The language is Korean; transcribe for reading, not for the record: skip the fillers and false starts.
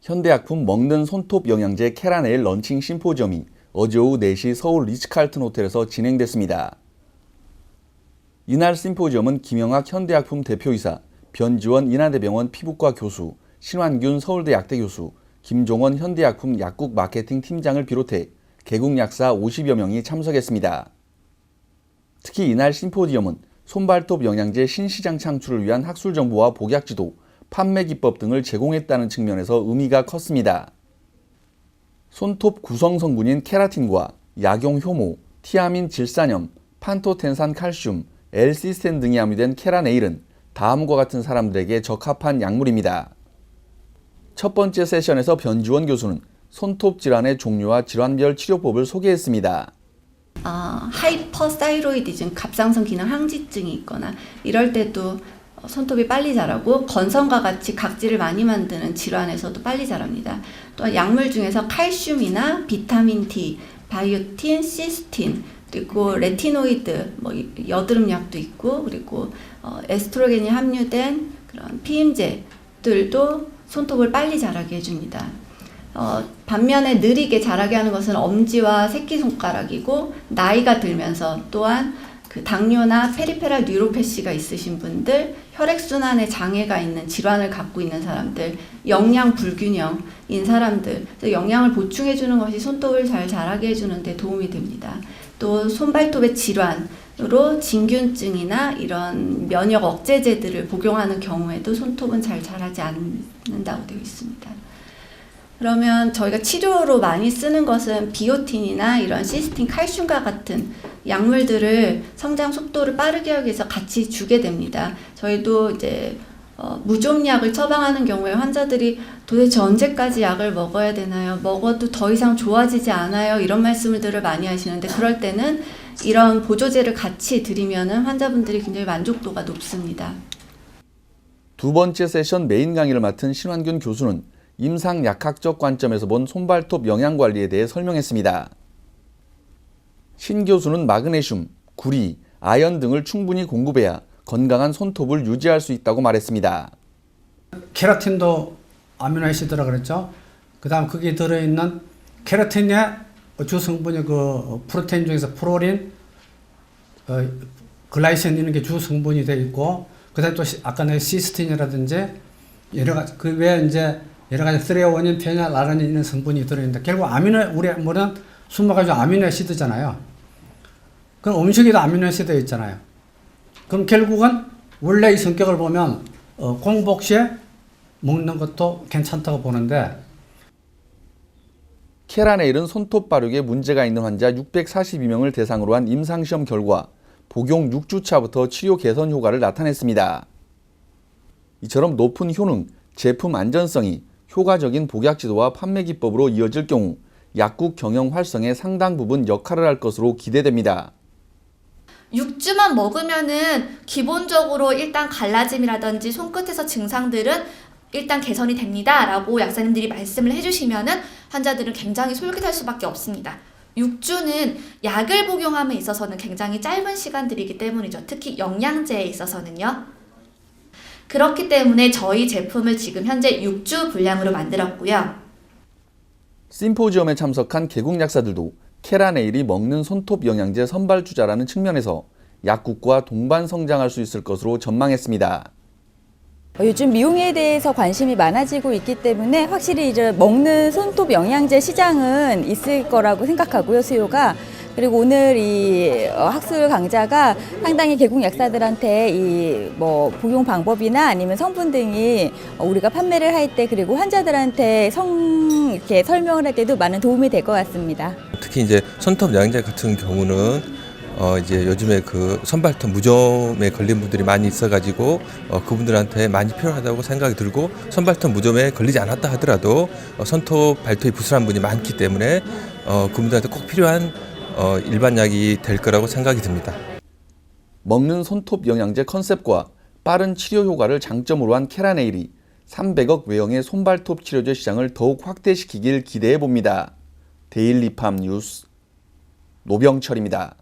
현대약품 먹는 손톱 영양제 캐라네일 런칭 심포지엄이 어제 오후 4시 서울 리츠칼튼 호텔에서 진행됐습니다. 이날 심포지엄은 김영학 현대약품 대표이사, 변지원 인하대병원 피부과 교수, 신환균 서울대 약대 교수, 김종원 현대약품 약국 마케팅 팀장을 비롯해 개국 약사 50여 명이 참석했습니다. 특히 이날 심포지엄은 손발톱 영양제 신시장 창출을 위한 학술 정보와 복약 지도, 판매 기법 등을 제공했다는 측면에서 의미가 컸습니다. 손톱 구성 성분인 케라틴과 약용 효모, 티아민 질산염, 판토텐산 칼슘, L시스텐 등이 함유된 캐라네일은 다음과 같은 사람들에게 적합한 약물입니다. 첫 번째 세션에서 변지원 교수는 손톱 질환의 종류와 질환별 치료법을 소개했습니다. 하이퍼사이로이디즘, 갑상선 기능 항지증이 있거나 이럴 때도 손톱이 빨리 자라고 건성과 같이 각질을 많이 만드는 질환에서도 빨리 자랍니다. 또 약물 중에서 칼슘이나 비타민 D, 바이오틴, 시스틴, 그리고 레티노이드, 여드름약도 있고, 그리고 에스트로겐이 함유된 그런 피임제들도 손톱을 빨리 자라게 해줍니다. 반면에 느리게 자라게 하는 것은 엄지와 새끼손가락이고, 나이가 들면서 또한 그 당뇨나 페리페랄 뉴로패시가 있으신 분들, 혈액순환에 장애가 있는 질환을 갖고 있는 사람들, 영양 불균형인 사람들, 영양을 보충해주는 것이 손톱을 잘 자라게 해주는 데 도움이 됩니다. 또 손발톱의 질환으로 진균증이나 이런 면역 억제제들을 복용하는 경우에도 손톱은 잘 자라지 않는다고 되어 있습니다. 그러면 저희가 치료로 많이 쓰는 것은 비오틴이나 이런 시스틴, 칼슘과 같은 약물들을 성장 속도를 빠르게 하기 위해서 같이 주게 됩니다. 저희도 이제 무좀약을 처방하는 경우에 환자들이 도대체 언제까지 약을 먹어야 되나요? 먹어도 더 이상 좋아지지 않아요. 이런 말씀들을 많이 하시는데, 그럴 때는 이런 보조제를 같이 드리면은 환자분들이 굉장히 만족도가 높습니다. 두 번째 세션 메인 강의를 맡은 신환균 교수는 임상약학적 관점에서 본 손발톱 영양관리에 대해 설명했습니다. 신 교수는 마그네슘, 구리, 아연 등을 충분히 공급해야 건강한 손톱을 유지할 수 있다고 말했습니다. 케라틴도 아미노아시드라 그랬죠. 그 다음 거기에 들어있는 케라틴의 주 성분이 그 프로테인 중에서 프로린, 글라이신 이런 게 주 성분이 되어 있고, 그 다음에 또 아까 내 시스틴이라든지 여러 가지, 그 외에 이제 여러 가지 스레오닌, 페뇨, 아라닌 이런 성분이 들어있는데, 결국 우리 뭐는 20가지 아미노아시드잖아요. 그럼 음식에도 아미노아시드 있잖아요. 그럼 결국은 원래 이 성격을 보면 공복 시에 먹는 것도 괜찮다고 보는데, 캐라네일은 손톱 발육에 문제가 있는 환자 642명을 대상으로 한 임상시험 결과 복용 6주차부터 치료 개선 효과를 나타냈습니다. 이처럼 높은 효능, 제품 안전성이 효과적인 복약 지도와 판매 기법으로 이어질 경우 약국 경영 활성에 상당 부분 역할을 할 것으로 기대됩니다. 6주만 먹으면은 기본적으로 일단 갈라짐이라든지 손끝에서 증상들은 일단 개선이 됩니다 라고 약사님들이 말씀을 해주시면은 환자들은 굉장히 솔깃할 수밖에 없습니다. 6주는 약을 복용함에 있어서는 굉장히 짧은 시간들이기 때문이죠. 특히 영양제에 있어서는요. 그렇기 때문에 저희 제품을 지금 현재 6주 분량으로 만들었고요. 심포지엄에 참석한 개국 약사들도 캐라네일이 먹는 손톱 영양제 선발주자라는 측면에서 약국과 동반 성장할 수 있을 것으로 전망했습니다. 요즘 미용에 대해서 관심이 많아지고 있기 때문에 확실히 이제 먹는 손톱 영양제 시장은 있을 거라고 생각하고요, 수요가. 그리고 오늘 이 학술 강좌가 상당히 개국 약사들한테 이 복용 방법이나 아니면 성분 등이 우리가 판매를 할 때, 그리고 환자들한테 이렇게 설명을 할 때도 많은 도움이 될 것 같습니다. 특히 이제 손톱 영양제 같은 경우는 이제 요즘에 그 손발톱 무좀에 걸린 분들이 많이 있어가지고 그분들한테 많이 필요하다고 생각이 들고, 손발톱 무좀에 걸리지 않았다 하더라도 손톱 발톱이 부스럼한 분이 많기 때문에 그분들한테 꼭 필요한 일반 약이 될 거라고 생각이 듭니다. 먹는 손톱 영양제 컨셉과 빠른 치료 효과를 장점으로 한 캐라네일이 300억 외형의 손발톱 치료제 시장을 더욱 확대시키길 기대해 봅니다. 데일리팜 뉴스 노병철입니다.